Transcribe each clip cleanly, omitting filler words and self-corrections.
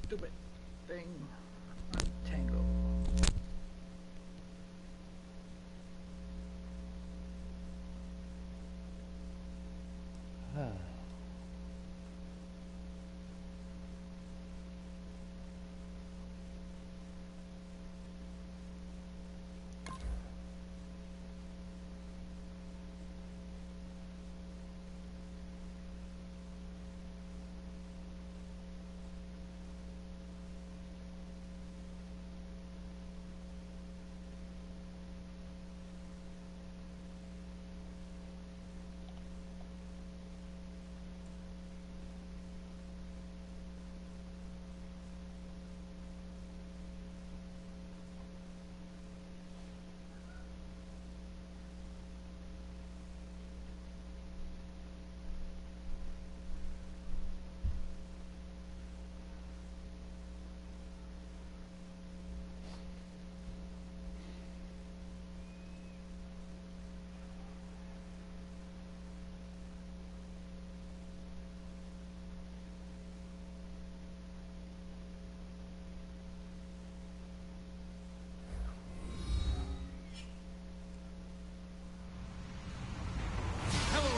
Stupid thing. Tango.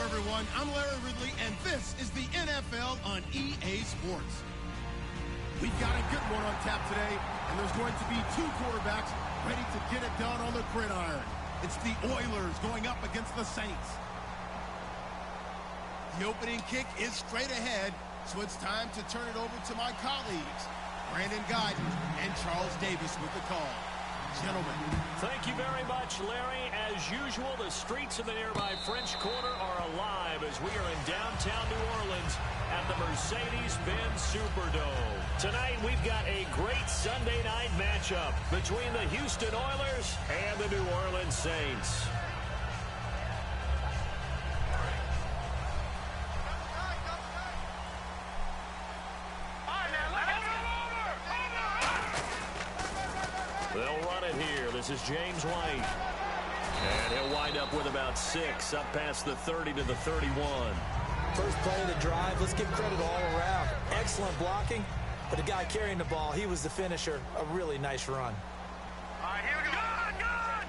Everyone, I'm Larry Ridley, and this is the NFL on EA Sports. We've got a good one on tap today, and there's going to be two quarterbacks ready to get it done on the gridiron. It's the Oilers going up against the Saints. The opening kick is straight ahead, so it's time to turn it over to my colleagues, Brandon Guyton and Charles Davis with the call. Gentlemen. Thank you very much, Larry. As usual, the streets of the nearby French Quarter are alive as we are in downtown New Orleans at the Mercedes-Benz Superdome. Tonight, we've got a great Sunday night matchup between the Houston Oilers and the New Orleans Saints. They'll run it here. This is James White. And he'll wind up with about 6, up past the 30 to the 31. First play of the drive, let's give credit all around. Excellent blocking, but the guy carrying the ball, he was the finisher. A really nice run. All right, here we go. Gun!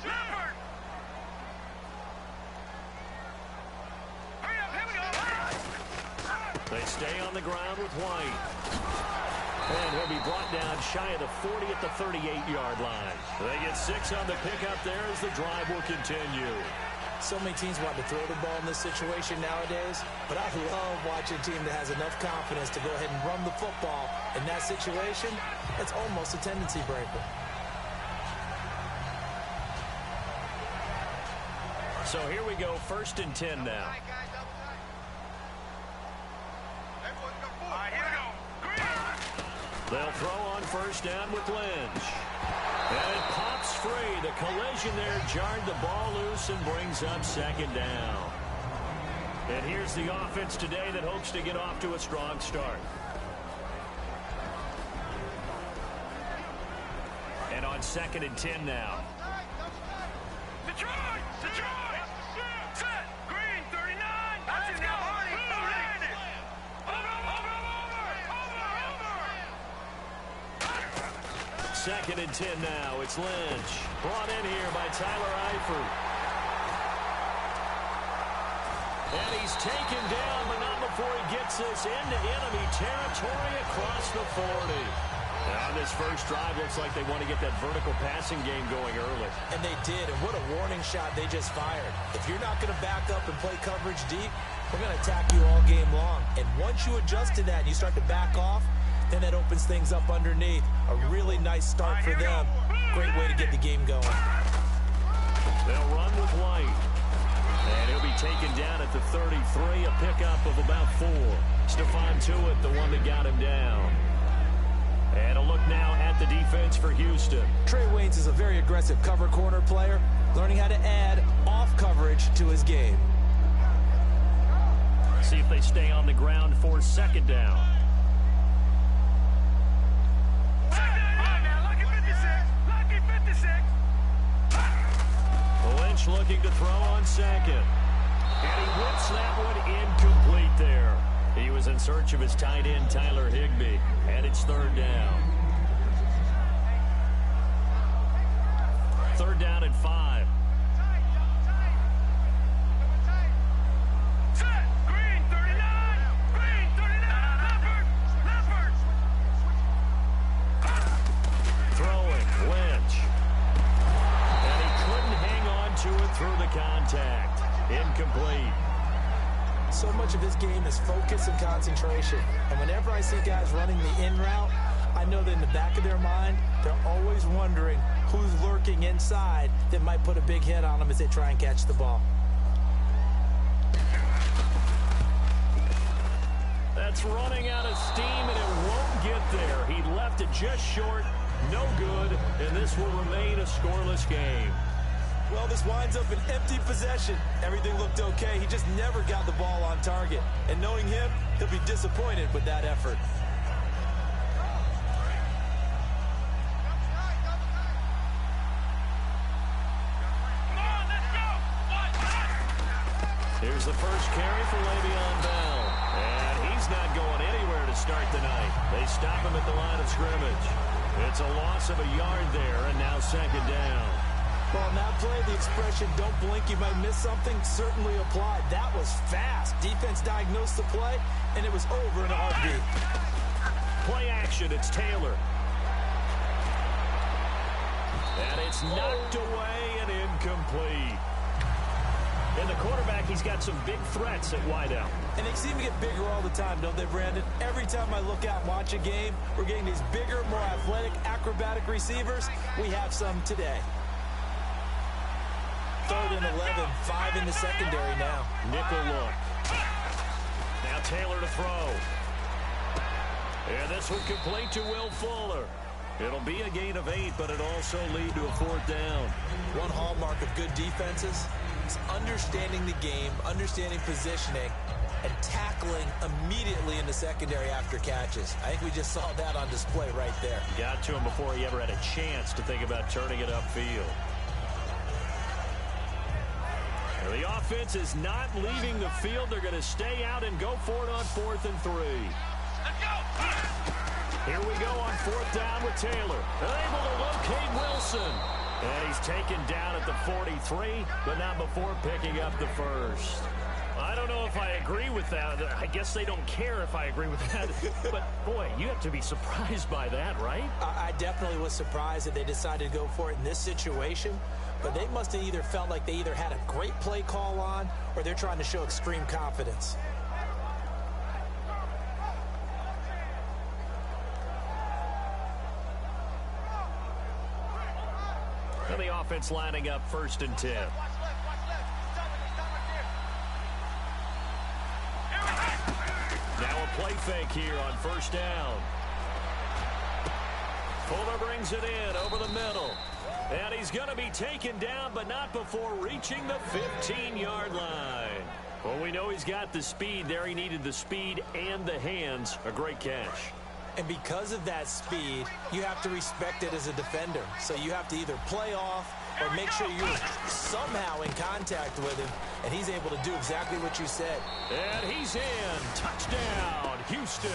Leopard! Hurry up, here we go. They stay on the ground with White. And he'll be brought down shy of the 40 at the 38-yard line. They get 6 on the pickup there as the drive will continue. So many teams want to throw the ball in this situation nowadays, but I love watching a team that has enough confidence to go ahead and run the football. In that situation, it's almost a tendency breaker. So here we go, 1st and 10 now. They'll throw on 1st down with Lynch. And it pops free. The collision there jarred the ball loose and brings up 2nd down. And here's the offense today that hopes to get off to a strong start. And on 2nd and 10 now. Detroit! Set! Green, 39! That's it now, Hardy! Over! 2nd and 10 now. It's Lynch. Brought in here by Tyler Eifert. And he's taken down, but not before he gets this into enemy territory across the 40. Now this first drive looks like they want to get that vertical passing game going early. And they did, and what a warning shot they just fired. If you're not going to back up and play coverage deep, we're going to attack you all game long. And once you adjust to that and you start to back off, then that opens things up underneath. A really nice start for them. Great way to get the game going. They'll run with White. And he'll be taken down at the 33, a pickup of about 4. Stephon Tuitt, the one that got him down. And a look now at the defense for Houston. Trey Waynes is a very aggressive cover corner player, learning how to add off coverage to his game. See if they stay on the ground for 2nd down. Lynch looking to throw on 2nd. And he whips that one incomplete there. He was in search of his tight end, Tyler Higbee. And it's third down. Third down and 5. Set. Green 39. Green 39. Leopard. Throwing, Lynch. And he couldn't hang on to it through the contact. Incomplete. So much of this game is focus and concentration. And whenever I see guys running the in route, I know that in the back of their mind, they're always wondering who's lurking inside that might put a big hit on them as they try and catch the ball. That's running out of steam, and it won't get there. He left it just short, no good, and this will remain a scoreless game. Well, this winds up an empty possession. Everything looked okay. He just never got the ball on target. And knowing him, he'll be disappointed with that effort. Here's the first carry for Le'Veon Bell. And he's not going anywhere to start the night. They stop him at the line of scrimmage. It's a loss of a yard there, and now second down. Well, on that play, the expression, don't blink, you might miss something, certainly applied. That was fast. Defense diagnosed the play, and it was over in a heartbeat. Play action, it's Taylor. And it's knocked away and incomplete. And the quarterback, he's got some big threats at wideout. And they seem to get bigger all the time, don't they, Brandon? Every time I look out and watch a game, we're getting these bigger, more athletic, acrobatic receivers. We have some today. Third and 11, 5 in the secondary now. Nickel look. Now Taylor to throw. And this one complete to Will Fuller. It'll be a gain of 8, but it'll also lead to a fourth down. One hallmark of good defenses is understanding the game, understanding positioning, and tackling immediately in the secondary after catches. I think we just saw that on display right there. Got to him before he ever had a chance to think about turning it upfield. The offense is not leaving the field. They're going to stay out and go for it on 4th and 3. Here we go on 4th down with Taylor. They're able to locate Wilson. And he's taken down at the 43, but not before picking up the first. I don't know if I agree with that. I guess they don't care if I agree with that. But, boy, you have to be surprised by that, right? I definitely was surprised that they decided to go for it in this situation. But they must have either felt like they either had a great play call on or they're trying to show extreme confidence. And the offense lining up 1st and 10. Now a play fake here on 1st down. Fuller brings it in over the middle. And he's going to be taken down, but not before reaching the 15-yard line. Well, we know he's got the speed there. He needed the speed and the hands. A great catch. And because of that speed, you have to respect it as a defender. So you have to either play off or make sure you're somehow in contact with him. And he's able to do exactly what you said. And he's in. Touchdown, Houston.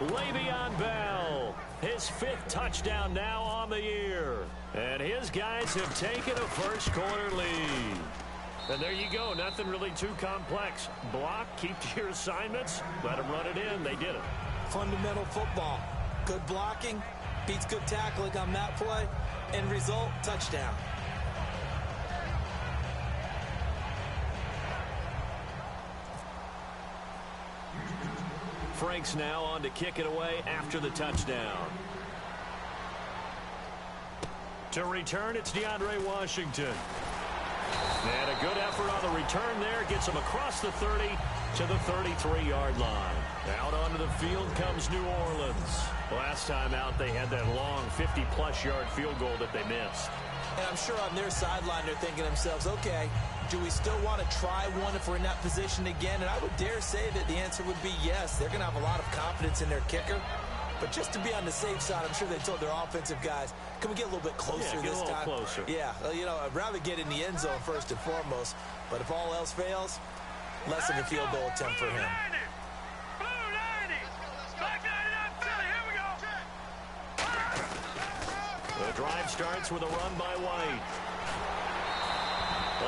Le'Veon Bell, his 5th touchdown now on the year. And his guys have taken a first-quarter lead. And there you go. Nothing really too complex. Block, keep to your assignments, let them run it in. They did it. Fundamental football. Good blocking, beats good tackling on that play. End result, touchdown. Frank's now on to kick it away after the touchdown. To return, it's DeAndre Washington. And a good effort on the return there. Gets him across the 30 to the 33-yard line. Out onto the field comes New Orleans. Last time out, they had that long 50-plus yard field goal that they missed. And I'm sure on their sideline, they're thinking to themselves, okay, do we still want to try one if we're in that position again? And I would dare say that the answer would be yes. They're going to have a lot of confidence in their kicker. But just to be on the safe side, I'm sure they told their offensive guys, can we get a little bit closer get this a little time? Closer. Yeah, you know, I'd rather get in the end zone first and foremost, but if all else fails, less of a field goal attempt for him. The drive starts with a run by White.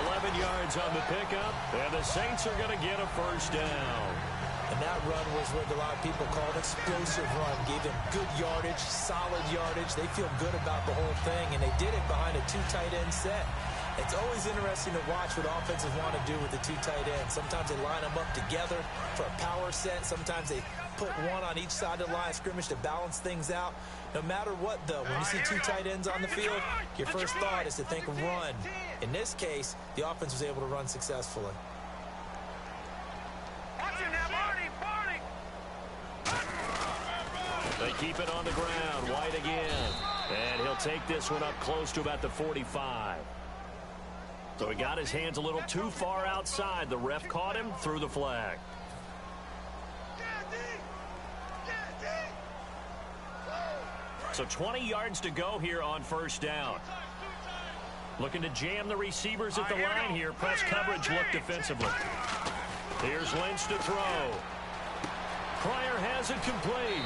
11 yards on the pickup, and the Saints are going to get a first down. And that run was what a lot of people call an explosive run. Gave them good yardage, solid yardage. They feel good about the whole thing, and they did it behind a two tight end set. It's always interesting to watch what offenses want to do with the two tight ends. Sometimes they line them up together for a power set. Sometimes they put one on each side of the line of scrimmage to balance things out. No matter what, though, when you see two tight ends on the field, your first thought is to think run. In this case, the offense was able to run successfully. They keep it on the ground. White again. And he'll take this one up close to about the 45. So he got his hands a little too far outside. The ref caught him, threw the flag. So 20 yards to go here on first down. Looking to jam the receivers at the line here. Press coverage look defensively. Here's Lynch to throw. Pryor has it complete.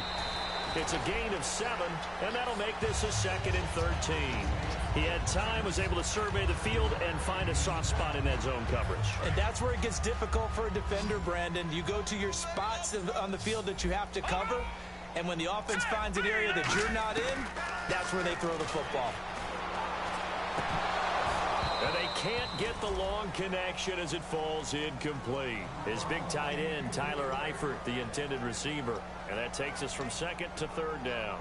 It's a gain of 7, and that'll make this a 2nd and 13. He had time, was able to survey the field and find a soft spot in that zone coverage. And that's where it gets difficult for a defender, Brandon. You go to your spots on the field that you have to cover, and when the offense finds an area that you're not in, that's where they throw the football. And they can't get the long connection as it falls incomplete. His big tight end, Tyler Eifert, the intended receiver. And that takes us from 2nd to 3rd down.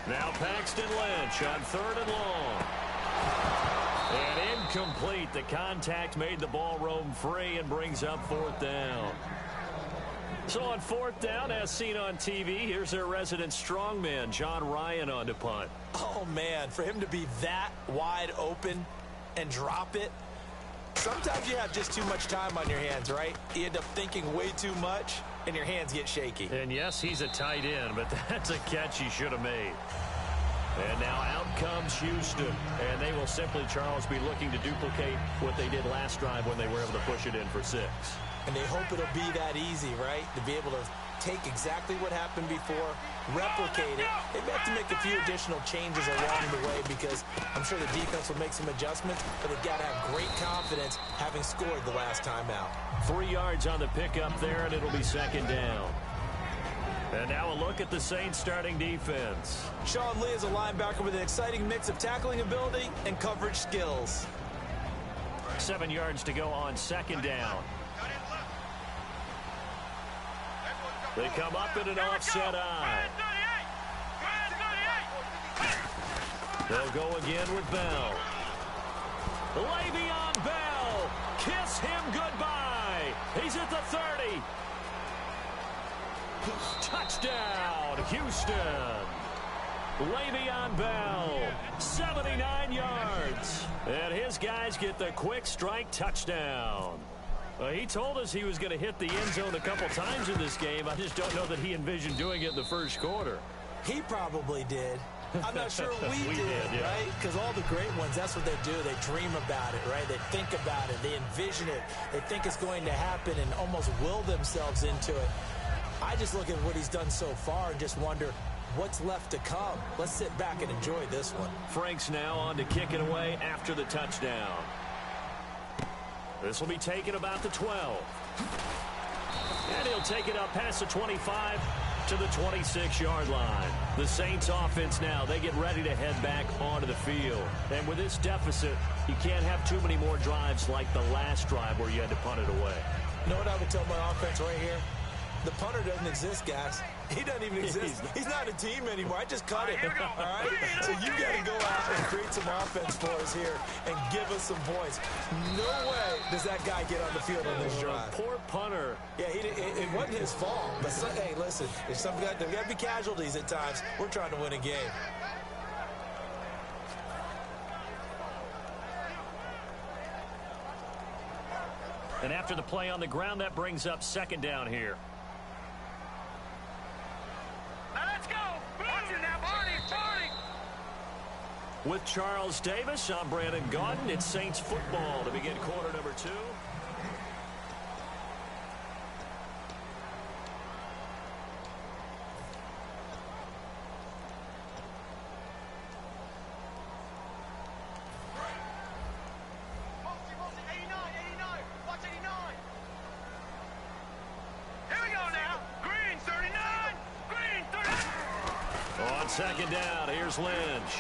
Now Paxton Lynch on 3rd and long. And incomplete. The contact made the ball roam free and brings up 4th down. So on 4th down, as seen on TV, here's their resident strongman, John Ryan, on to punt. Oh, man, for him to be that wide open and drop it, sometimes you have just too much time on your hands, right? You end up thinking way too much, and your hands get shaky. And yes, he's a tight end, but that's a catch he should have made. And now out comes Houston, and they will simply, Charles, be looking to duplicate what they did last drive when they were able to push it in for 6. And they hope it'll be that easy, right? To be able to take exactly what happened before, replicate it. They may have to make a few additional changes along the way because I'm sure the defense will make some adjustments, but they've got to have great confidence having scored the last time out. 3 yards on the pickup there, and it'll be 2nd down. And now a look at the Saints starting defense. Sean Lee is a linebacker with an exciting mix of tackling ability and coverage skills. 7 yards to go on 2nd down. They come up in an offset eye. They'll go again with Bell. Le'Veon Bell. Kiss him goodbye. He's at the 30. Touchdown, Houston. Le'Veon Bell, 79 yards. And his guys get the quick strike touchdown. He told us he was going to hit the end zone a couple times in this game. I just don't know that he envisioned doing it in the first quarter. He probably did. I'm not sure we did, yeah. right? Because all the great ones, that's what they do. They dream about it, right? They think about it. They envision it. They think it's going to happen and almost will themselves into it. I just look at what he's done so far and just wonder what's left to come. Let's sit back and enjoy this one. Frank's now on to kick it away after the touchdown. This will be taken about the 12. And he'll take it up past the 25 to the 26-yard line. The Saints offense now, they get ready to head back onto the field. And with this deficit, you can't have too many more drives like the last drive where you had to punt it away. You know what I would tell my offense right here? The punter doesn't exist, guys. He doesn't even exist. He's not a team anymore. I just cut it. All right? So you got to go out and create some offense for us here and give us some points. No way does that guy get on the field on this drive. Poor punter. Yeah, it wasn't his fault. But, hey, listen, there's got to be casualties at times. We're trying to win a game. And after the play on the ground, that brings up second down here. Now let's go. Watch it now, Barney. With Charles Davis, I'm Brandon Gaudin. It's Saints football to begin quarter number 2. Second down, here's Lynch.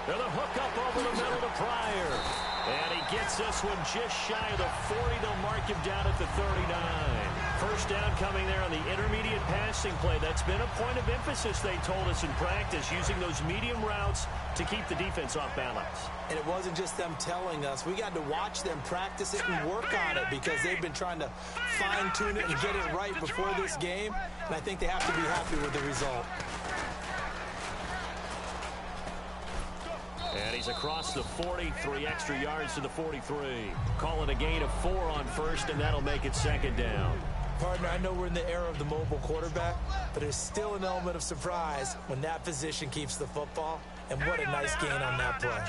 And a hook up over the middle to Pryor. And he gets this one just shy of the 40. They'll mark him down at the 39. First down coming there on the intermediate passing play. That's been a point of emphasis, they told us in practice, using those medium routes to keep the defense off balance. And it wasn't just them telling us. We got to watch them practice it and work on it because they've been trying to fine-tune it and get it right before this game. And I think they have to be happy with the result. And he's across the 40, 3 extra yards to the 43. Calling a gain of 4 on first, and that'll make it second down. Partner, I know we're in the era of the mobile quarterback, but there's still an element of surprise when that position keeps the football. And what a nice gain on that play.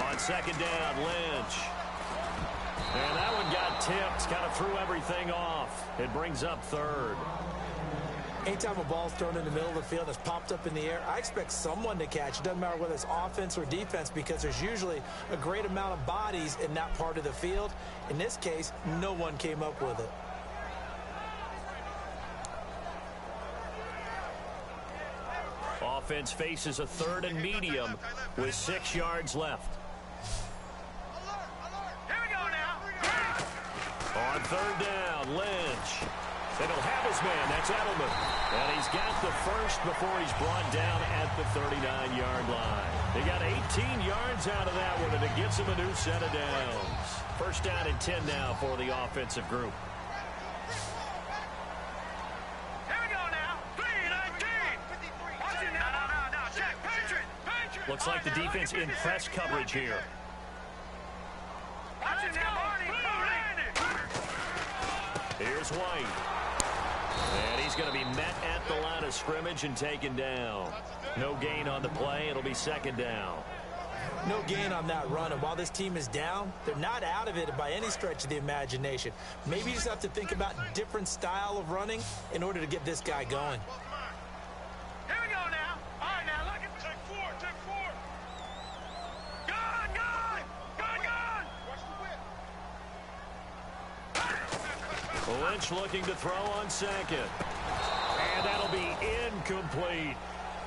On second down, Lynch. And that one got tipped, kind of threw everything off. It brings up third. Anytime a ball's thrown in the middle of the field that's popped up in the air, I expect someone to catch. It doesn't matter whether it's offense or defense because there's usually a great amount of bodies in that part of the field. In this case, no one came up with it. Offense faces a third and medium with 6 yards left. Here we go now. On third down, Lynch. And he'll have his man. That's Edelman. And he's got the first before he's brought down at the 39-yard line. They got 18 yards out of that one, and it gets him a new set of downs. First down and 10 now for the offensive group. Here we go now. 3-19. Watch it now. No. Check. Patriot. Looks like the defense in press coverage here. Watch it now, Barney. Here's White. And he's going to be met at the line of scrimmage and taken down. No gain on the play. It'll be second down. No gain on that run. And while this team is down, they're not out of it by any stretch of the imagination. Maybe you just have to think about different style of running in order to get this guy going. Here we go now. All right, now look at take 4. Gun. Watch the whip. Lynch looking to throw on second. And that'll be incomplete.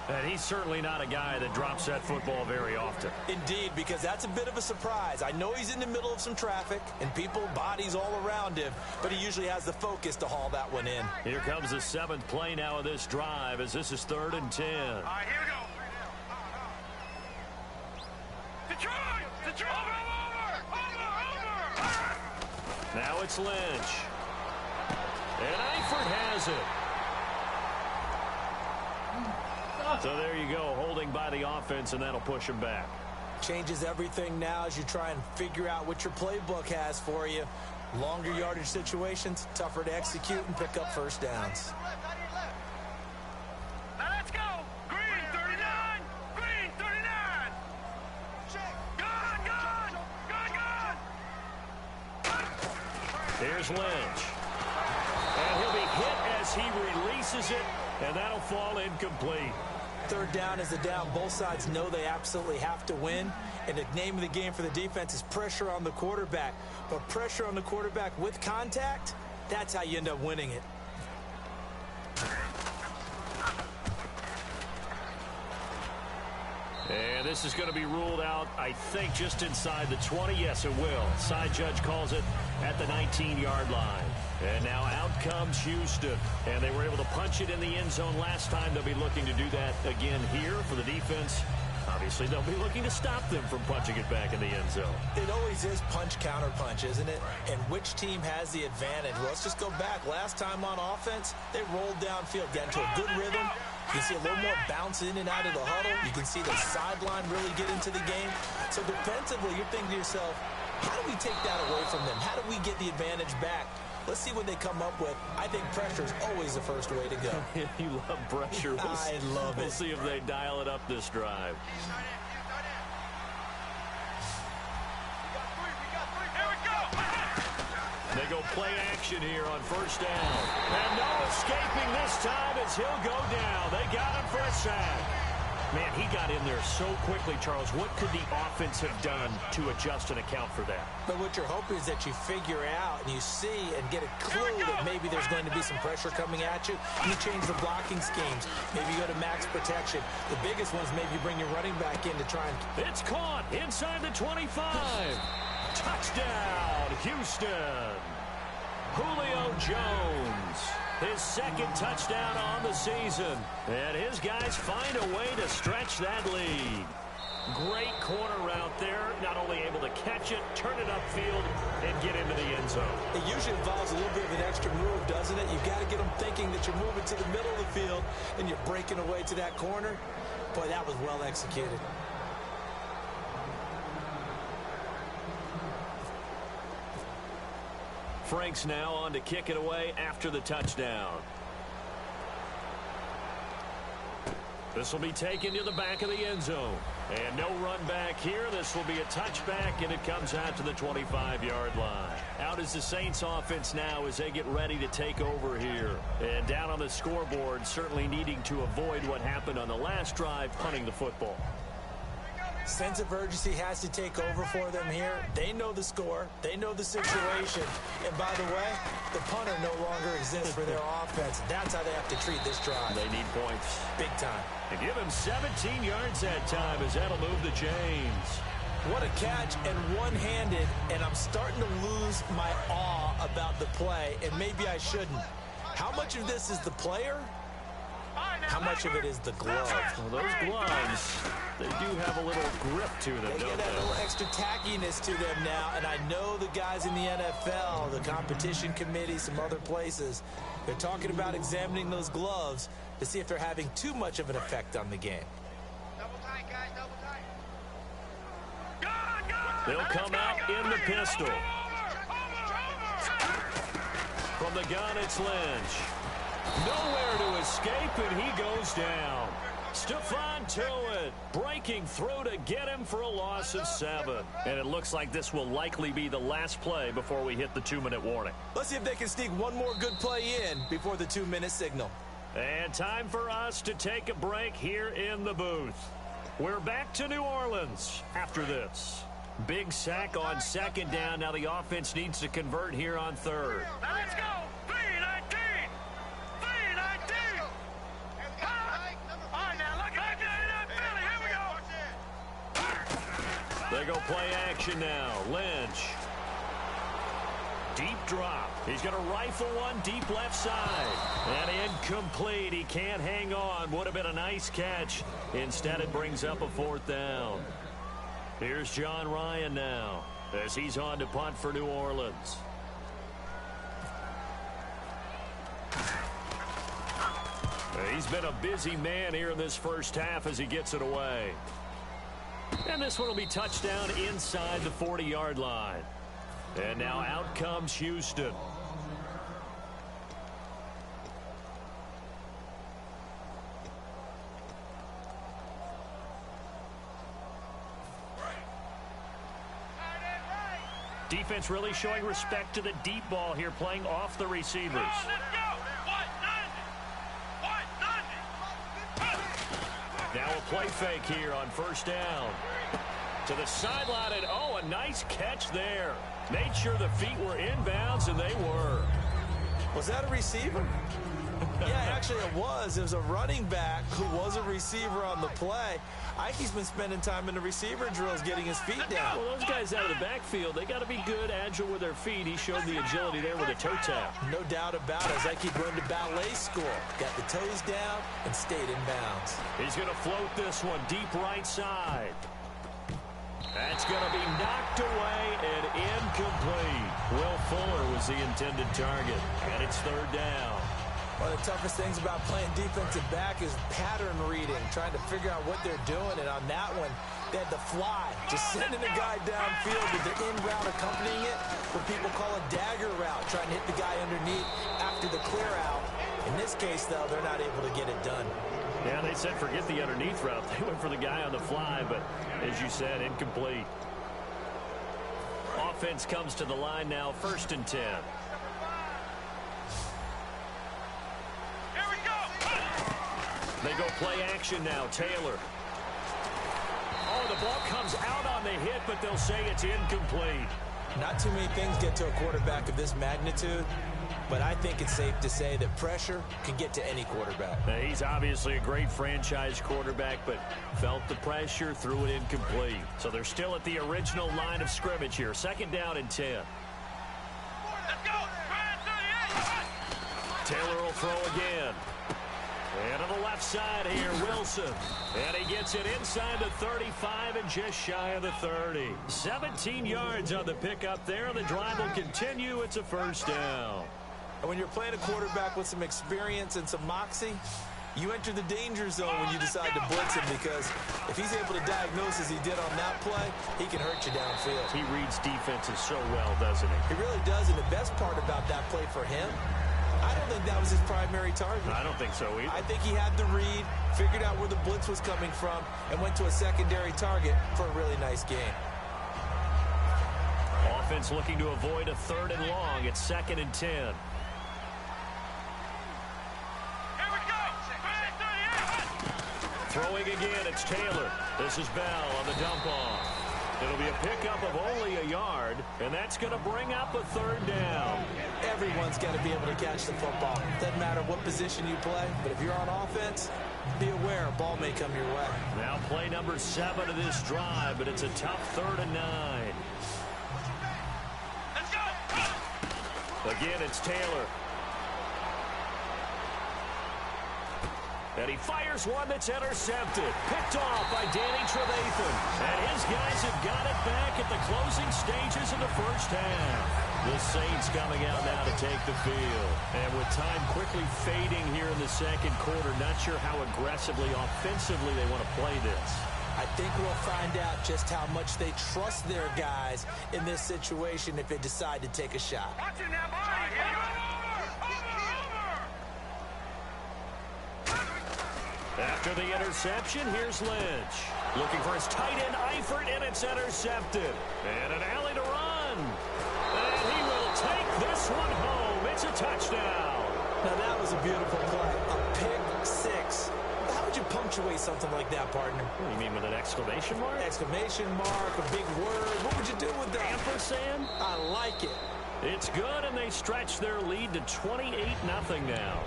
And he's certainly not a guy that drops that football very often. Indeed, because that's a bit of a surprise. I know he's in the middle of some traffic and people, bodies all around him, but he usually has the focus to haul that one in. Here comes the 7th play now of this drive as this is 3rd and 10. All right, here we go. Detroit! Over! Now it's Lynch. And Eifert has it. So there you go, holding by the offense, and that'll push him back. Changes everything now as you try and figure out what your playbook has for you. Longer yardage situations, tougher to execute and pick up first downs. Now let's go. Green 39. Green 39. Gun. Here's Lynch. And he'll be hit as he releases it, and that'll fall incomplete. Third down is a down. Both sides know they absolutely have to win. And the name of the game for the defense is pressure on the quarterback. But pressure on the quarterback with contact, that's how you end up winning it. And this is going to be ruled out, I think, just inside the 20. Yes, it will. Side judge calls it at the 19-yard line. And now out comes Houston. And they were able to punch it in the end zone last time. They'll be looking to do that again here for the defense. Obviously, they'll be looking to stop them from punching it back in the end zone. It always is punch-counter-punch, isn't it? And which team has the advantage? Well, let's just go back. Last time on offense, they rolled downfield, got into a good rhythm. You can see a little more bounce in and out of the huddle. You can see the sideline really get into the game. So defensively, you're thinking to yourself, how do we take that away from them? How do we get the advantage back? Let's see what they come up with. I think pressure is always the first way to go. You love pressure. I love it. We'll see if they dial it up this drive. They go play action here on first down. And no escaping this time as he'll go down. They got him for a sack. Man, he got in there so quickly, Charles. What could the offense have done to adjust and account for that? But what you're hoping is that you figure out and you see and get a clue that maybe there's going to be some pressure coming at you. You change the blocking schemes. Maybe you go to max protection. The biggest one is maybe you bring your running back in to try and... It's caught inside the 25. Touchdown, Houston. Julio Jones, his second touchdown on the season. And his guys find a way to stretch that lead. Great corner route there. Not only able to catch it, turn it upfield, and get into the end zone. It usually involves a little bit of an extra move, doesn't it? You've got to get them thinking that you're moving to the middle of the field and you're breaking away to that corner. Boy, that was well executed. Franks now on to kick it away after the touchdown. This will be taken to the back of the end zone. And no run back here. This will be a touchback, and it comes out to the 25-yard line. Out is the Saints offense now as they get ready to take over here. And down on the scoreboard, certainly needing to avoid what happened on the last drive, punting the football. Sense of urgency has to take over for them here. They know the score. They know the situation. And by the way, the punter no longer exists for their offense. That's how they have to treat this drive. They need points. Big time. And give him 17 yards that time as that'll move the chains. What a catch and one-handed, and I'm starting to lose my awe about the play, and maybe I shouldn't. How much of this is the player? How much of it is the glove? Well, those gloves, they do have a little grip to them, They don't get that they? little extra tackiness to them now, and I know the guys in the NFL, the competition committee, some other places, they're talking about examining those gloves to see if they're having too much of an effect on the game. Double tight, guys, double tight. They'll come out in the pistol. From the gun, it's Lynch. Nowhere to escape, and he goes down. Stephon Tuitt breaking through to get him for a loss of 7. And it looks like this will likely be the last play before we hit the 2-minute warning. Let's see if they can sneak one more good play in before the 2-minute signal. And time for us to take a break here in the booth. We're back to New Orleans after this. Big sack on second down. Now the offense needs to convert here on third. Now let's go. 3-19. 3-19. All right, now look like that Philly. Here we go. They go play action now. Lynch. Deep drop. He's going to rifle one deep left side. And incomplete. He can't hang on. Would have been a nice catch. Instead, it brings up a 4th down. Here's John Ryan now as he's on to punt for New Orleans. He's been a busy man here in this first half as he gets it away. And this one will be touchdown inside the 40-yard line. And now out comes Houston. Defense really showing respect to the deep ball here, playing off the receivers. Let's go. Now a play fake here on first down. To the sideline, and oh, a nice catch there. Made sure the feet were inbounds, and they were. Was that a receiver? Yeah, actually it was. It was a running back who was a receiver on the play. Ike's been spending time in the receiver drills getting his feet down. Well, those guys out of the backfield, they got to be good, agile with their feet. He showed the agility there with a toe tap. No doubt about it. As Ike going to ballet school. Got the toes down and stayed in bounds. He's going to float this one deep right side. That's going to be knocked away and incomplete. Will Fuller was the intended target, and it's third down. One of the toughest things about playing defensive back is pattern reading, trying to figure out what they're doing. And on that one, they had the fly, just sending a guy downfield with the in route accompanying it, what people call a dagger route, trying to hit the guy underneath after the clear out. In this case, though, they're not able to get it done. Yeah, they said forget the underneath route. They went for the guy on the fly, but as you said, incomplete. Offense comes to the line now, 1st and 10. They go play action now. Taylor. Oh, the ball comes out on the hit, but they'll say it's incomplete. Not too many things get to a quarterback of this magnitude, but I think it's safe to say that pressure can get to any quarterback. Now, he's obviously a great franchise quarterback, but felt the pressure, threw it incomplete. So they're still at the original line of scrimmage here. 2nd down and 10. Let's go! Taylor will throw again. And to the left side here, Wilson. And he gets it inside the 35 and just shy of the 30. 17 yards on the pickup there. The drive will continue. It's a 1st down. And when you're playing a quarterback with some experience and some moxie, you enter the danger zone when you decide to blitz him, because if he's able to diagnose as he did on that play, he can hurt you downfield. He reads defenses so well, doesn't he? He really does, and the best part about that play for him, I don't think that was his primary target. I don't think so either. I think he had the read, figured out where the blitz was coming from, and went to a secondary target for a really nice game. Offense looking to avoid a 3rd and long. It's 2nd and 10. Here we go! Throwing again, it's Taylor. This is Bell on the dump off. It'll be a pickup of only a yard, and that's going to bring up a 3rd down. Everyone's got to be able to catch the football. Doesn't matter what position you play, but if you're on offense, be aware a ball may come your way. Now play number 7 of this drive, but it's a tough 3rd and 9. Let's go! Again, it's Taylor. And he fires one that's intercepted. Picked off by Danny Trevathan. And his guys have got it back at the closing stages of the 1st half. The Saints coming out now to take the field. And with time quickly fading here in the 2nd quarter, not sure how aggressively, offensively they want to play this. I think we'll find out just how much they trust their guys in this situation if they decide to take a shot. Watch it now, boy! After the interception, here's Lynch. Looking for his tight end, Eifert, and it's intercepted. And an alley to run. And he will take this one home. It's a touchdown. Now that was a beautiful play. A pick 6. How would you punctuate something like that, partner? What do you mean, with an exclamation mark? Exclamation mark, a big word. What would you do with that? Ampersand? I like it. It's good, and they stretch their lead to 28-0 now.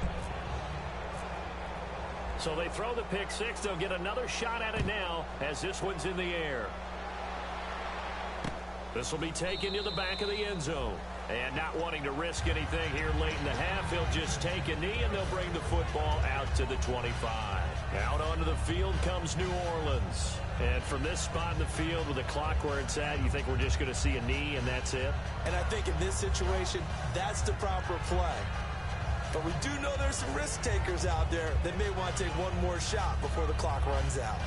So they throw the pick 6. They'll get another shot at it now as this one's in the air. This will be taken to the back of the end zone. And not wanting to risk anything here late in the half, he'll just take a knee, and they'll bring the football out to the 25. Out onto the field comes New Orleans. And from this spot in the field with the clock where it's at, you think we're just going to see a knee and that's it? And I think in this situation, that's the proper play. But we do know there's some risk takers out there that may want to take one more shot before the clock runs out.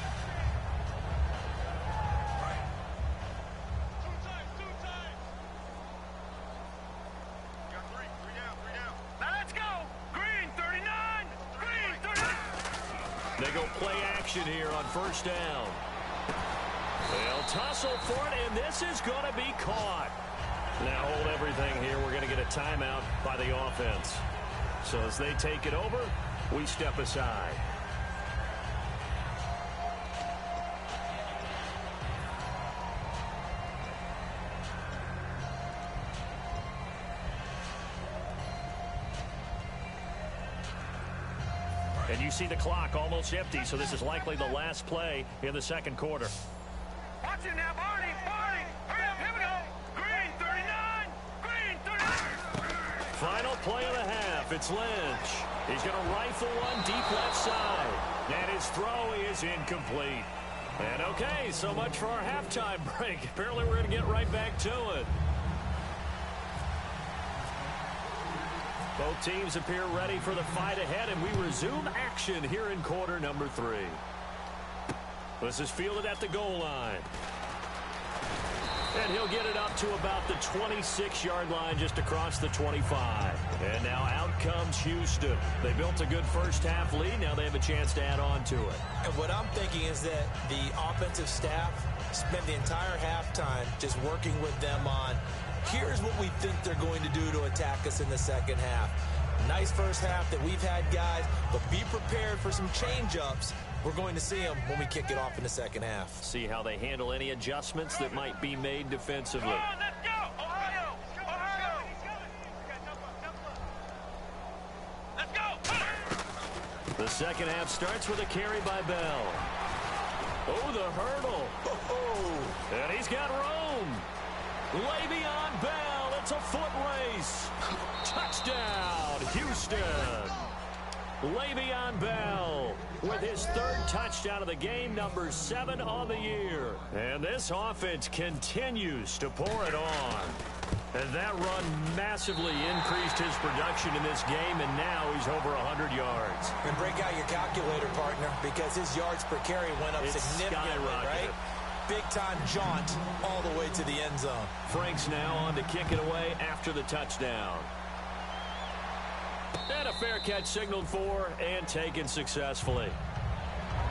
Now let's go! Green 39! Green 39! They go play action here on 1st down. They'll tussle for it, and this is going to be caught. Now hold everything here. We're going to get a timeout by the offense. So as they take it over, we step aside. And you see the clock almost empty, so this is likely the last play in the second quarter. Watch it now, Barney! Barney! Hurry up, here we go! Green 39! Green 39! Final play of the half. It's Lynch. He's going to rifle one deep left side. And his throw is incomplete. And okay, so much for our halftime break. Apparently we're going to get right back to it. Both teams appear ready for the fight ahead, and we resume action here in quarter number 3. This is fielded at the goal line. And he'll get it up to about the 26-yard line, just across the 25. And now out comes Houston. They built a good first-half lead. Now they have a chance to add on to it. And what I'm thinking is that the offensive staff spent the entire halftime just working with them on, here's what we think they're going to do to attack us in the second half. Nice first half that we've had, guys, but be prepared for some change-ups. We're going to see them when we kick it off in the second half. See how they handle any adjustments that might be made defensively. Come on, let's go! Ohio! Ohio! Let's go! The second half starts with a carry by Bell. Oh, the hurdle. Oh, and he's got room. Le'Veon Bell. It's a foot race. Touchdown, Houston. Le'Veon Bell with his third touchdown of the game, number 7 on the year. And this offense continues to pour it on. And that run massively increased his production in this game, and now he's over 100 yards. And break out your calculator, partner, because his yards per carry went up significantly, right? Big-time jaunt all the way to the end zone. Frank's now on to kick it away after the touchdown. And a fair catch signaled for and taken successfully.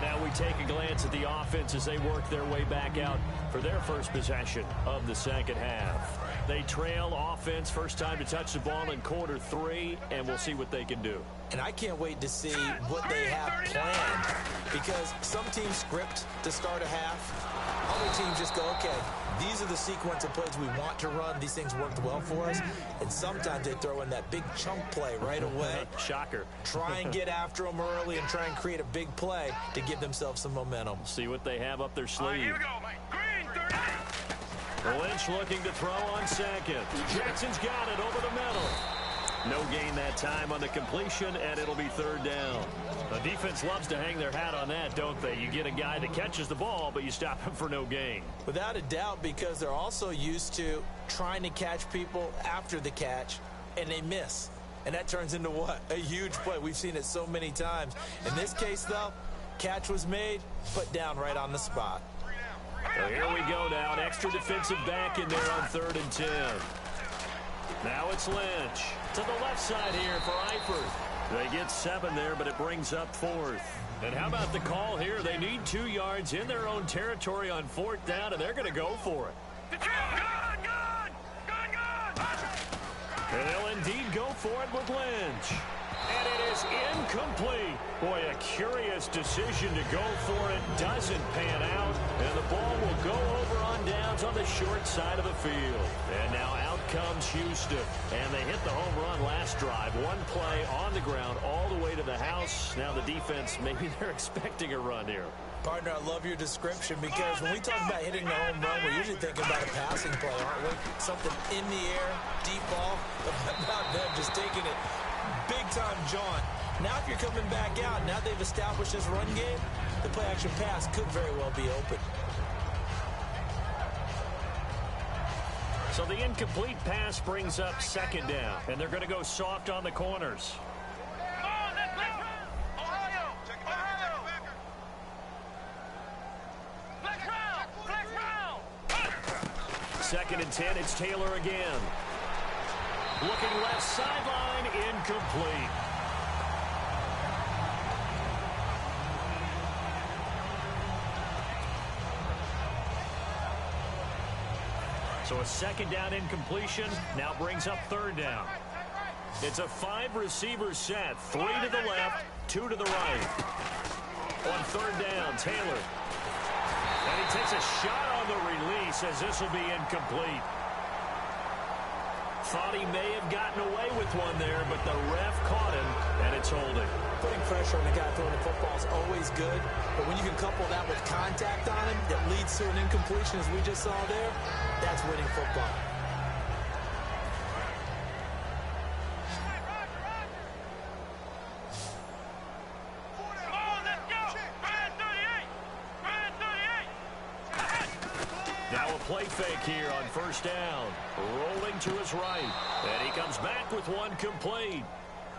Now we take a glance at the offense as they work their way back out for their first possession of the second half. They trail offense, first time to touch the ball in quarter 3, and we'll see what they can do. And I can't wait to see what they have planned, because some teams script to start a half. Other teams just go, okay, these are the sequence of plays we want to run. These things worked well for us. And sometimes they throw in that big chunk play right away. Shocker. Try and get after them early and try and create a big play to give themselves some momentum. See what they have up their sleeve. All right, here we go, Mike. Green 39! Lynch looking to throw on second. Jackson's got it over the middle. No gain that time on the completion, and it'll be third down. The defense loves to hang their hat on that, don't they? You get a guy that catches the ball, but you stop him for no gain. Without a doubt, because they're also used to trying to catch people after the catch, and they miss. And that turns into what? A huge play. We've seen it so many times. In this case, though, catch was made, put down right on the spot. So here we go now. An extra defensive back in there on 3rd and 10. Now it's Lynch to the left side here for Eifert. They get 7 there, but it brings up 4th. And how about the call here? They need 2 yards in their own territory on 4th down, and they're going to go for it. And they'll indeed go for it with Lynch. And it is incomplete. Boy, a curious decision to go for it. Doesn't pan out. And the ball will go over on downs on the short side of the field. And now out comes Houston. And they hit the home run last drive. One play on the ground all the way to the house. Now the defense, maybe they're expecting a run here. Partner, I love your description, because when we talk about hitting the home run, we're usually thinking about a passing play, aren't we? Something in the air, deep ball. But about them just taking it big-time jaunt. Now if you're coming back out, now they've established this run game, the play-action pass could very well be open. So the incomplete pass brings up 2nd down, and they're going to go soft on the corners. Second and 10, it's Taylor again. Looking left sideline, incomplete. So a 2nd down incompletion now brings up 3rd down. It's a 5-receiver set, 3 to the left, 2 to the right. On 3rd down, Taylor. And he takes a shot on the release, as this will be incomplete. Thought he may have gotten away with one there, but the ref caught him, and it's holding. Putting pressure on the guy throwing the football is always good, but when you can couple that with contact on him that leads to an incompletion, as we just saw there, that's winning football. Now a play fake here on first down. Rolling to his right. And he comes back with one complete.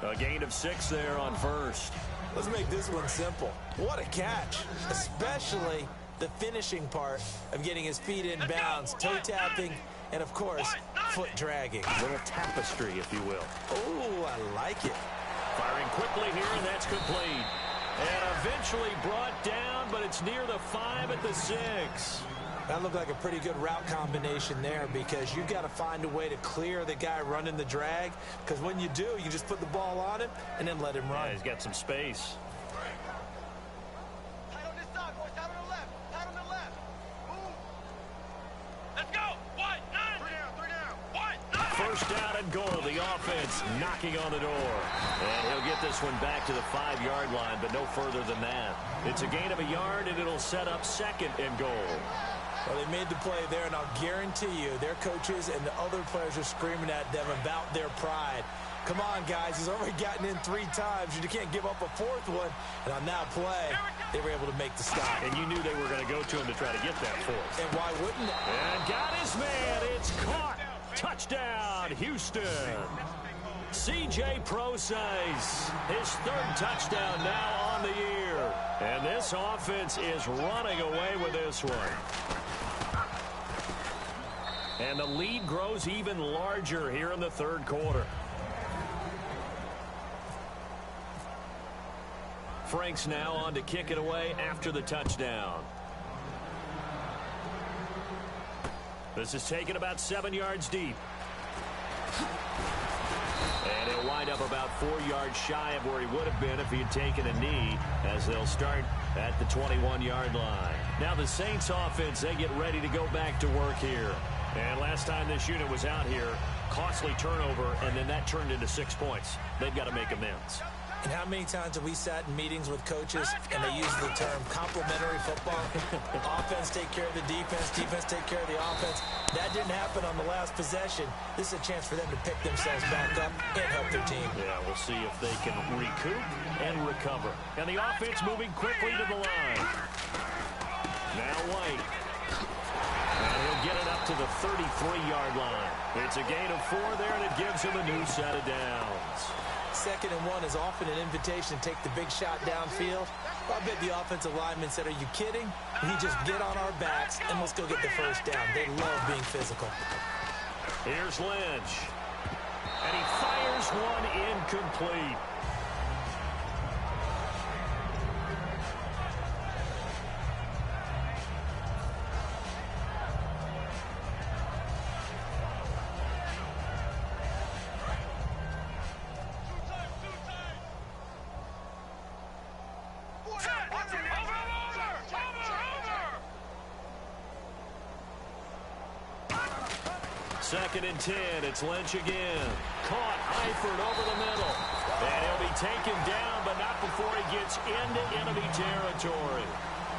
A gain of 6 there on first. Let's make this one simple. What a catch, especially the finishing part of getting his feet in bounds, toe tapping, and of course, foot dragging. A little tapestry, if you will. Oh, I like it. Firing quickly here, and that's complete. And eventually brought down, but it's near the 5 at the 6. That looked like a pretty good route combination there because you've got to find a way to clear the guy running the drag, because when you do, you just put the ball on him and then let him run. Yeah, he's got some space. Tight on this side, boys. Tight on the left. Tight on the left. Move. Let's go. 1, 9. 3 down. 1, 9. First down and goal. The offense knocking on the door. And he'll get this one back to the 5-yard line, but no further than that. It's a gain of a yard, and it'll set up second and goal. Well, they made the play there, and I'll guarantee you their coaches and the other players are screaming at them about their pride. Come on, guys. He's already gotten in 3 times. You can't give up a 4th one. And on that play, they were able to make the stop. And you knew they were going to go to him to try to get that 4th. And why wouldn't they? And got his man. It's caught. Touchdown, Houston. C.J. Procise, his 3rd touchdown now on the year. And this offense is running away with this one. And the lead grows even larger here in the 3rd quarter. Frank's now on to kick it away after the touchdown. This is taken about 7 yards deep. And he'll wind up about 4 yards shy of where he would have been if he had taken a knee, as they'll start at the 21-yard line. Now the Saints offense, they get ready to go back to work here. And last time this unit was out here, costly turnover, and then that turned into 6 points. They've got to make amends. And how many times have we sat in meetings with coaches and they use the term complementary football? Offense take care of the defense, defense take care of the offense. That didn't happen on the last possession. This is a chance for them to pick themselves back up and help their team. Yeah, we'll see if they can recoup and recover. And the offense moving quickly to the line. Now White. And he'll get it up to the 33-yard line. It's a gain of 4 there, and it gives him a new set of downs. 2nd and 1 is often an invitation to take the big shot downfield. I bet the offensive lineman said, "Are you kidding? We just get on our backs and let's go get the first down." They love being physical. Here's Lynch. And he fires one incomplete. Second and 10. It's Lynch again. Caught. Eifert over the middle. And he'll be taken down, but not before he gets into enemy territory.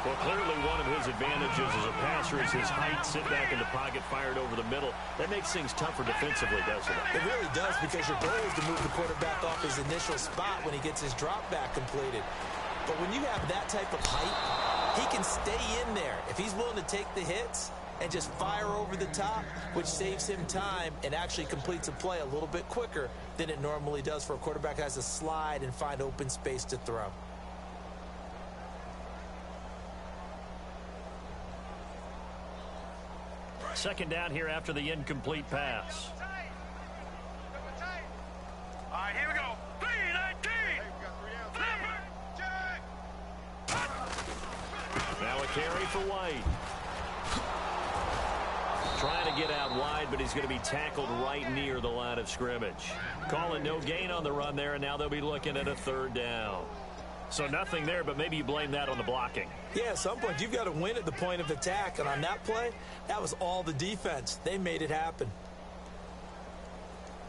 Well, clearly one of his advantages as a passer is his height. Sit back in the pocket, fired over the middle. That makes things tougher defensively, doesn't it? It really does, because your goal is to move the quarterback off his initial spot when he gets his drop back completed. But when you have that type of height, he can stay in there. If he's willing to take the hits and just fire over the top, which saves him time and actually completes a play a little bit quicker than it normally does for a quarterback that has to slide and find open space to throw. Second down here after the incomplete pass. All right, here we go. 3-19. Now a carry for White. Trying to get out wide, but he's going to be tackled right near the line of scrimmage. Calling no gain on the run there, and now they'll be looking at a 3rd down. So nothing there, but maybe you blame that on the blocking. Yeah, at some point, you've got to win at the point of attack. And on that play, that was all the defense. They made it happen.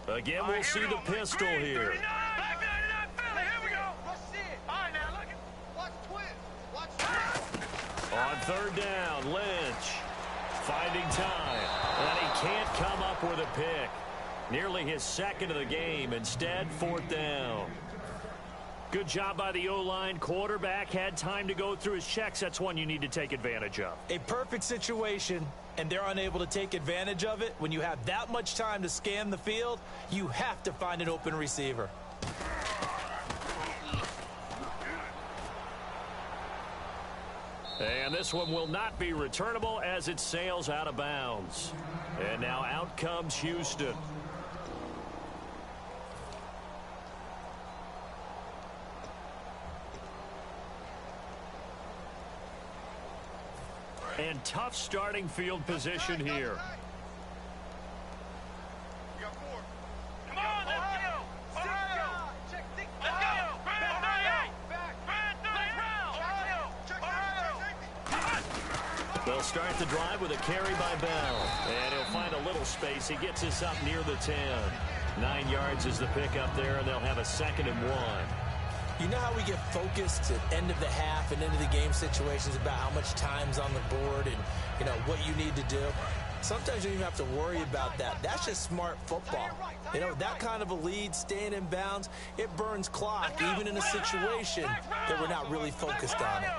Again, we'll see the pistol here. Back 99 Philly. Here we go. All right, now look. Watch twist. On third down, Lynch finding time, and he can't come up with a pick. Nearly his second of the game. Instead, fourth down. Good job by the O-line. Quarterback had time to go through his checks. That's one you need to take advantage of. A perfect situation, and they're unable to take advantage of it. When you have that much time to scan the field, you have to find an open receiver. And this one will not be returnable as it sails out of bounds. And now out comes Houston. And tough starting field position here. Come on, let's go. Ohio. Let's go. Brand new. They'll start the drive with a carry by Bell. And he'll find a little space. He gets us up near the 10. 9 yards is the pickup there, and they'll have a 2nd and 1. You know how we get focused at end of the half and end of the game situations about how much time's on the board and, you know, what you need to do? Sometimes you don't even have to worry about that. That's just smart football. You know, that kind of a lead, staying in bounds, it burns clock, even in a situation that we're not really focused on it.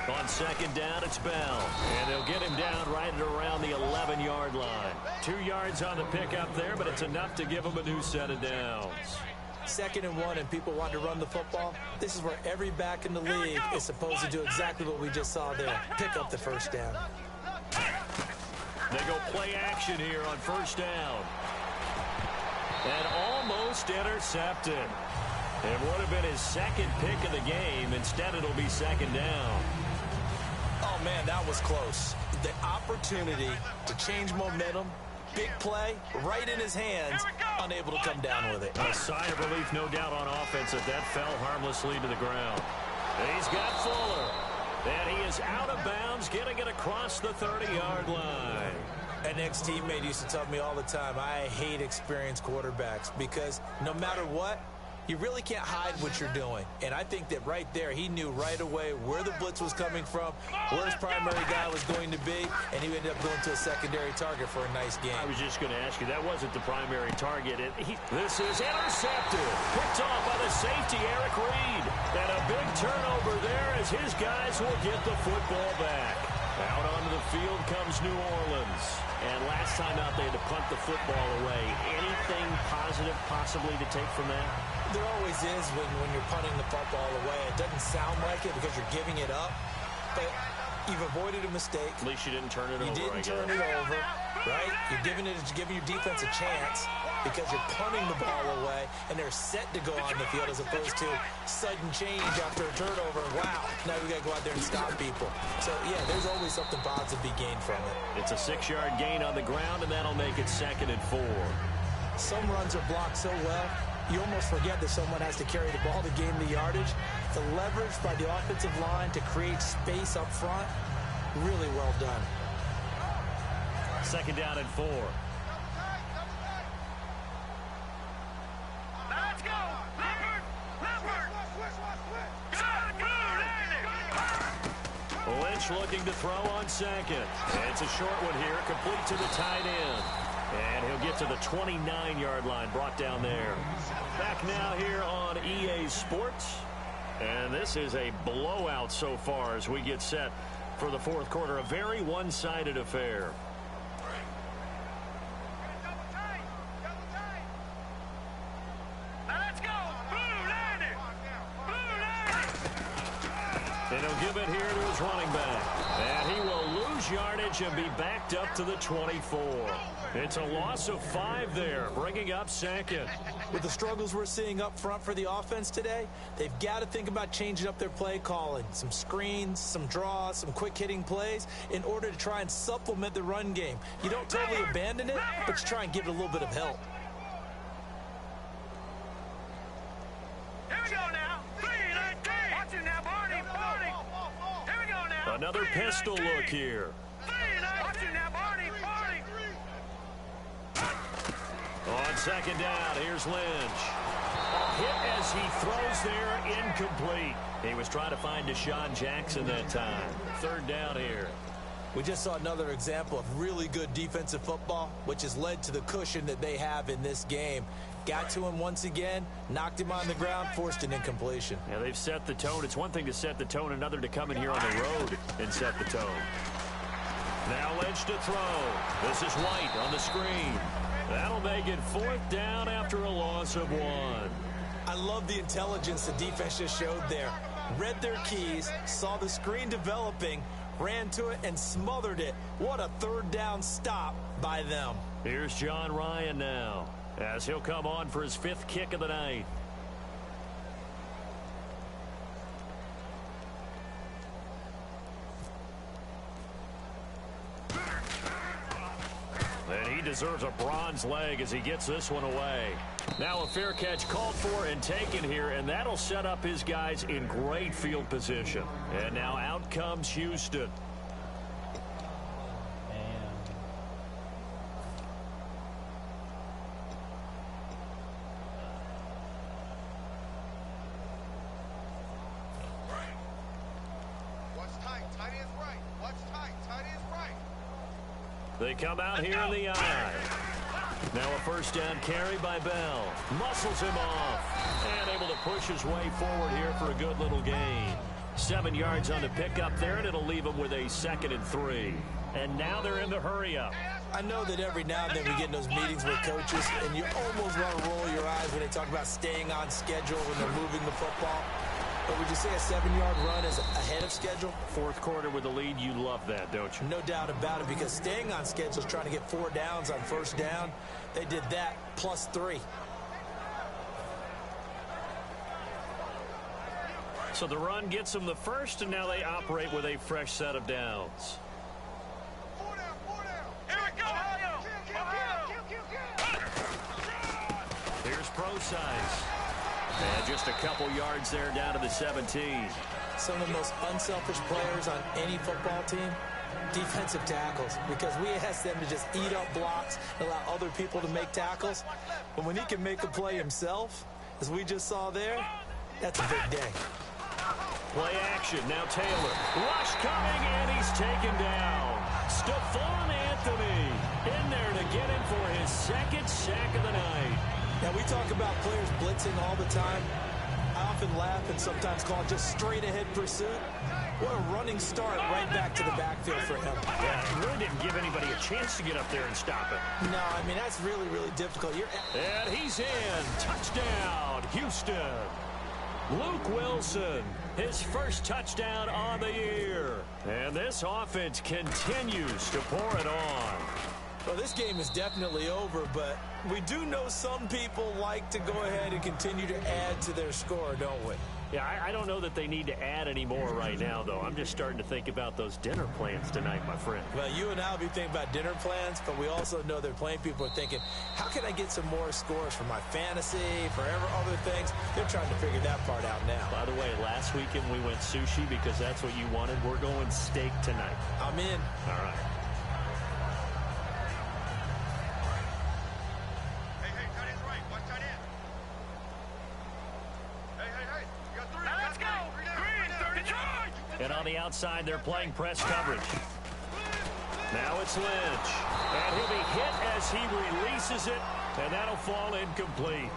On 2nd down, it's Bell. And they'll get him down right at around the 11-yard line. 2 yards on the pickup there, but it's enough to give him a new set of downs. 2nd and 1 and people want to run the football. This is where every back in the league is supposed to do exactly what we just saw there. Pick up the first down. They go play action here on 1st down. And almost intercepted. It would have been his 2nd pick of the game. Instead, it'll be 2nd down. Oh, man, that was close. The opportunity to change momentum, big play, right in his hands, unable to come down with it. A sigh of relief, no doubt, on offense that fell harmlessly to the ground. And he's got Fuller. And he is out of bounds, getting it across the 30-yard line. An ex-teammate used to tell me all the time, I hate experienced quarterbacks because no matter what, you really can't hide what you're doing. And I think that right there, he knew right away where the blitz was coming from, where his primary guy was going to be, and he ended up going to a secondary target for a nice game. I was just going to ask you, that wasn't the primary target. This is intercepted. Picked off by the safety, Eric Reed. And a big turnover there as his guys will get the football back. Out onto the field comes New Orleans. And last time out, they had to punt the football away. Anything positive possibly to take from that? There always is when you're punting the football away. It doesn't sound like it because you're giving it up, but you've avoided a mistake. At least you didn't turn it over. You didn't turn it over, right? You're giving your defense a chance because you're punting the ball away, and they're set to go on the field as opposed to sudden change after a turnover. Wow, now we got to go out there and stop people. So, yeah, there's always something positive to be gained from it. It's a 6-yard gain on the ground, and that'll make it 2nd and 4. Some runs are blocked so well, you almost forget that someone has to carry the ball to gain the yardage. The leverage by the offensive line to create space up front, really well done. 2nd down and 4. Let's go. Leopard. Lynch looking to throw on 2nd. It's a short one here, complete to the tight end. And he'll get to the 29-yard line, brought down there. Back now here on EA Sports. And this is a blowout so far as we get set for the 4th quarter. A very one-sided affair. Let's go. Blue landing. And he'll give it here to his running back. And he will lose yardage and be backed up to the 24. It's a loss of 5 there, bringing up 2nd. With the struggles we're seeing up front for the offense today, they've got to think about changing up their play calling. Some screens, some draws, some quick-hitting plays in order to try and supplement the run game. You don't totally abandon it, but you try and give it a little bit of help. Here we go now. 3-19. Watch it now, Barney. Here we go now. Another pistol look here. 3-19. Watch it now, Barney. second down. Here's Lynch. Hit as he throws there, incomplete. He was trying to find Deshaun Jackson that time. Third down here. We just saw another example of really good defensive football, which has led to the cushion that they have in this game. Got to him once again, knocked him on the ground, forced an incompletion. Yeah, they've set the tone. It's one thing to set the tone, another to come in here on the road and set the tone. Now Lynch to throw. This is White on the screen. That'll make it fourth down after a loss of 1. I love the intelligence the defense just showed there. Read their keys, saw the screen developing, ran to it, and smothered it. What a third down stop by them. Here's John Ryan now, as he'll come on for his 5th kick of the night. And he deserves a bronze leg as he gets this one away. Now a fair catch called for and taken here, and that'll set up his guys in great field position. And now out comes Houston. They come out here in the eye. Now a first down carry by Bell. Muscles him off. And able to push his way forward here for a good little gain. 7 yards on the pickup there, and it'll leave him with a 2nd and 3. And now they're in the hurry-up. I know that every now and then we get in those meetings with coaches, and you almost want to roll your eyes when they talk about staying on schedule when they're moving the football. But would you say a 7-yard run is ahead of schedule? Fourth quarter with the lead, you love that, don't you? No doubt about it, because staying on schedule is trying to get 4 downs on first down. They did that plus 3. So the run gets them the first, and now they operate with a fresh set of downs. Here we go, Ohio! Here's Procise. And just a couple yards there down to the 17. Some of the most unselfish players on any football team, defensive tackles, because we ask them to just eat up blocks and allow other people to make tackles. But when he can make a play himself, as we just saw there, that's a big day. Play action. Now Taylor. Rush coming, and he's taken down. Stephon Anthony in there to get him for his 2nd sack of the night. Now, we talk about players blitzing all the time. I often laugh and sometimes call it just straight-ahead pursuit. What a running start right back to the backfield for him. Yeah, he really didn't give anybody a chance to get up there and stop it. No, I mean, that's really, really difficult. And he's in. Touchdown, Houston. Luke Wilson, his first touchdown on the year. And this offense continues to pour it on. Well, this game is definitely over, but we do know some people like to go ahead and continue to add to their score, don't we? Yeah, I don't know that they need to add any more right now, though. I'm just starting to think about those dinner plans tonight, my friend. Well, you and I will be thinking about dinner plans, but we also know they're playing people are thinking, how can I get some more scores for my fantasy, for other things? They're trying to figure that part out now. By the way, last weekend we went sushi because that's what you wanted. We're going steak tonight. I'm in. All right. And on the outside, they're playing press coverage. Now it's Lynch. And he'll be hit as he releases it, and that'll fall incomplete.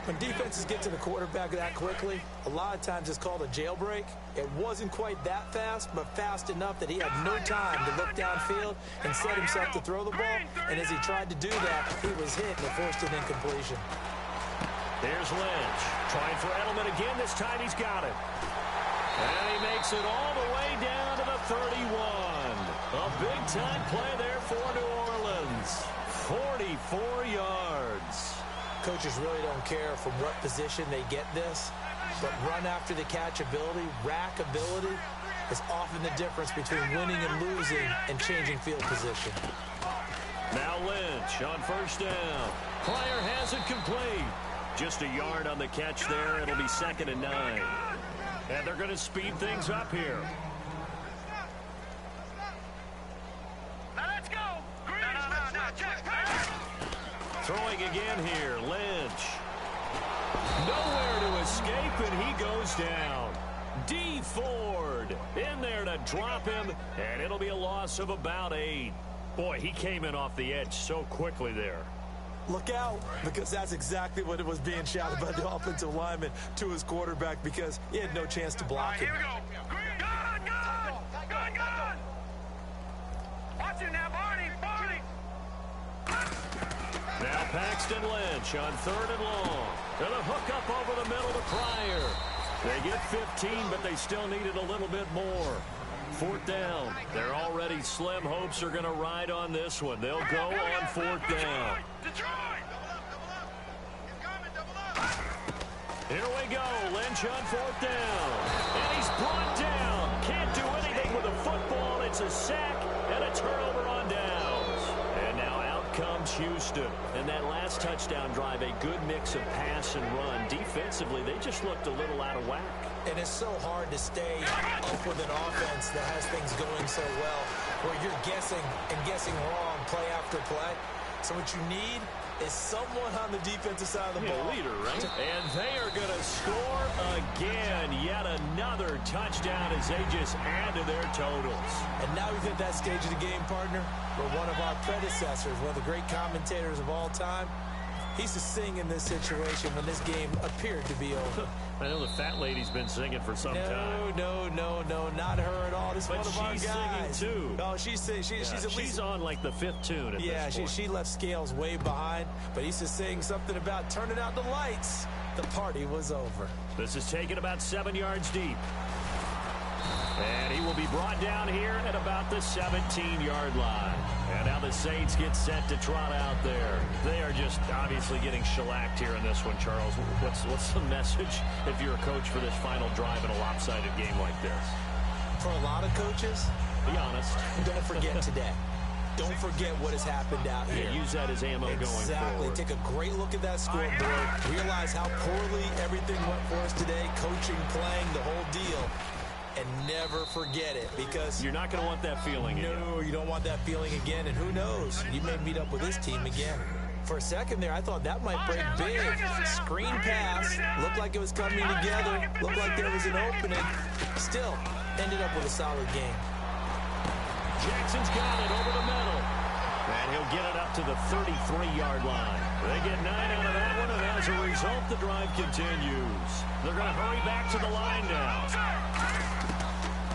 When defenses get to the quarterback that quickly, a lot of times it's called a jailbreak. It wasn't quite that fast, but fast enough that he had no time to look downfield and set himself to throw the ball. And as he tried to do that, he was hit and it forced an incompletion. Here's Lynch. Trying for Edelman again. This time he's got it. And he makes it all the way down to the 31. A big-time play there for New Orleans. 44 yards. Coaches really don't care from what position they get this, but run after the catch ability, rack ability, is often the difference between winning and losing and changing field position. Now Lynch on first down. Player has it complete. Just a yard on the catch there. It'll be 2nd and 9. And they're going to speed things up here. Now let's go. Green. No, check. Throwing again here, Lynch. Nowhere to escape, and he goes down. D. Ford in there to drop him, and it'll be a loss of about 8. Boy, he came in off the edge so quickly there. Look out, because that's exactly what it was being shouted by the offensive lineman to his quarterback, because he had no chance to block him. Here we go. Gun! Watch it now, Barney! Now Paxton Lynch on 3rd and long. And a hook up over the middle to Pryor. They get 15, but they still needed a little bit more. 4th down. Their already slim hopes are going to ride on this one. They'll go on 4th down. Here we go. Lynch on 4th down. And he's brought down. Can't do anything with a football. It's a sack and a turnover on downs. And now out comes Houston. And that last touchdown drive, a good mix of pass and run. Defensively, they just looked a little out of whack. And it's so hard to stay up with an offense that has things going so well, where you're guessing and guessing wrong play after play. So what you need is someone on the defensive side of the ball. Leader, right? And they are going to score again. Yet another touchdown as they just add to their totals. And now we've hit that stage of the game, partner, where one of our predecessors, one of the great commentators of all time, he used to sing in this situation when this game appeared to be over. I know the fat lady's been singing for some time. No, not her at all. This is one of our guys. But she's singing, too. Oh, she's at least... She's on, like, the 5th tune at this point. She left Scales way behind, but he used to sing something about turning out the lights. The party was over. This is taken about 7 yards deep. And he will be brought down here at about the 17-yard line. And now the Saints get set to trot out there. They are just obviously getting shellacked here in this one, Charles. What's the message if you're a coach for this final drive in a lopsided game like this? For a lot of coaches, be honest. Don't forget today. Don't forget what has happened out here. Use that as ammo going forward. Exactly. Take a great look at that scoreboard. Realize how poorly everything went for us today. Coaching, playing, the whole deal. And never forget it, because you're not going to want that feeling again. No, you don't want that feeling again. And who knows? You may meet up with this team again. For a second there, I thought that might break big. Screen pass. Looked like it was coming together. Looked like there was an opening. Still, ended up with a solid game. Jackson's got it over the middle. And he'll get it up to the 33-yard line. They get 9 out of that one, and as a result, the drive continues. They're going to hurry back to the line now.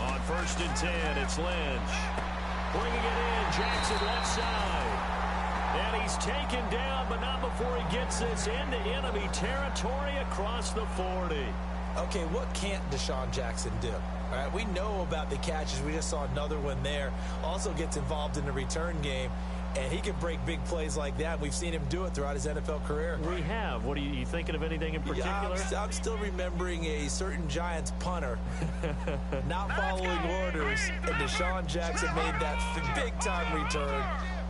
On 1st and 10, it's Lynch. Bringing it in, Jackson left side. And he's taken down, but not before he gets this into enemy territory across the 40. Okay, what can't Deshaun Jackson do? All right, we know about the catches. We just saw another one there. Also gets involved in the return game, and he can break big plays like that. We've seen him do it throughout his NFL career. We have. What are you thinking of anything in particular? Yeah, I'm still remembering a certain Giants punter not following orders, and Deshaun Jackson made that big-time return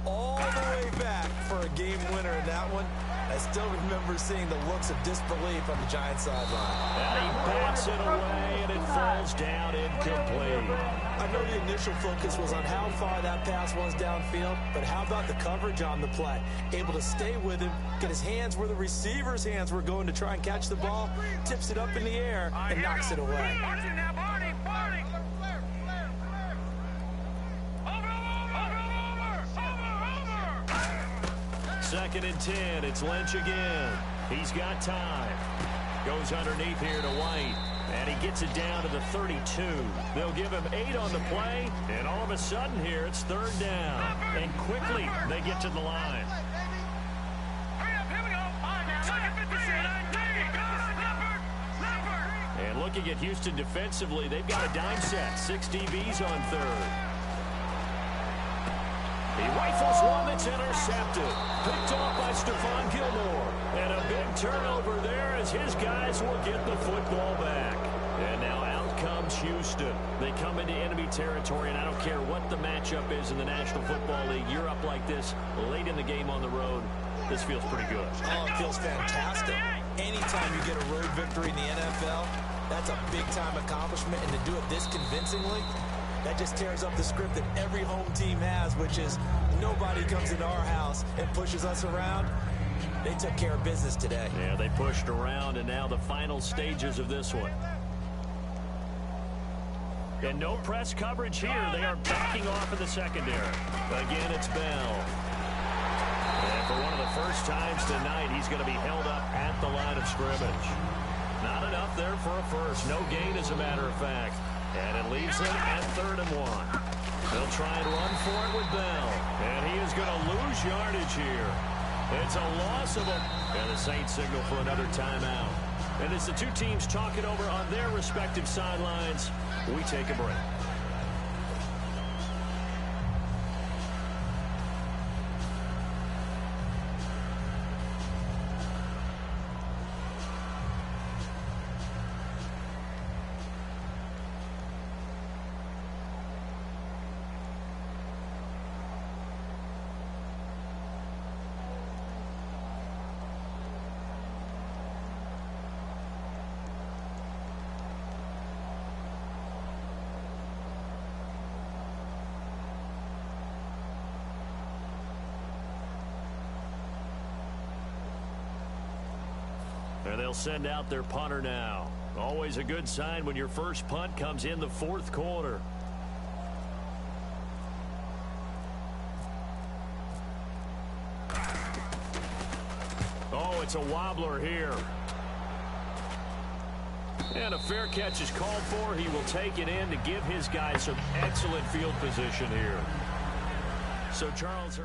all the way back for a game winner in that one. I still remember seeing the looks of disbelief on the Giants sideline. And he bats it away, and it falls down incomplete. I know the initial focus was on how far that pass was downfield, but how about the coverage on the play? Able to stay with him, get his hands where the receiver's hands were going to try and catch the ball, tips it up in the air, and knocks it away. 2nd and 10. It's Lynch again. He's got time. Goes underneath here to White. And he gets it down to the 32. They'll give him 8 on the play. And all of a sudden here, it's 3rd down. And quickly, they get to the line. And looking at Houston defensively, they've got a dime set. 6 DBs on 3rd. He rifles one that's intercepted. Picked off by Stephon Gilmore. And a big turnover there as his guys will get the football back. And now out comes Houston. They come into enemy territory, and I don't care what the matchup is in the National Football League. You're up like this late in the game on the road. This feels pretty good. Oh, it feels fantastic. Anytime you get a road victory in the NFL, that's a big-time accomplishment. And to do it this convincingly, that just tears up the script that every home team has, which is nobody comes into our house and pushes us around. They took care of business today. Yeah, they pushed around, and now the final stages of this one. And no press coverage here. They are backing off in the secondary. Again, it's Bell. And for one of the first times tonight, he's going to be held up at the line of scrimmage. Not enough there for a first. No gain, as a matter of fact. And it leaves them at 3rd and 1. They'll try and run for it with Bell. And he is going to lose yardage here. It's a loss of a... And the Saints signal for another timeout. And as the two teams talk it over on their respective sidelines, we take a break. And they'll send out their punter now. Always a good sign when your first punt comes in the 4th quarter. Oh, it's a wobbler here. And a fair catch is called for. He will take it in to give his guys some excellent field position here. So, Charles,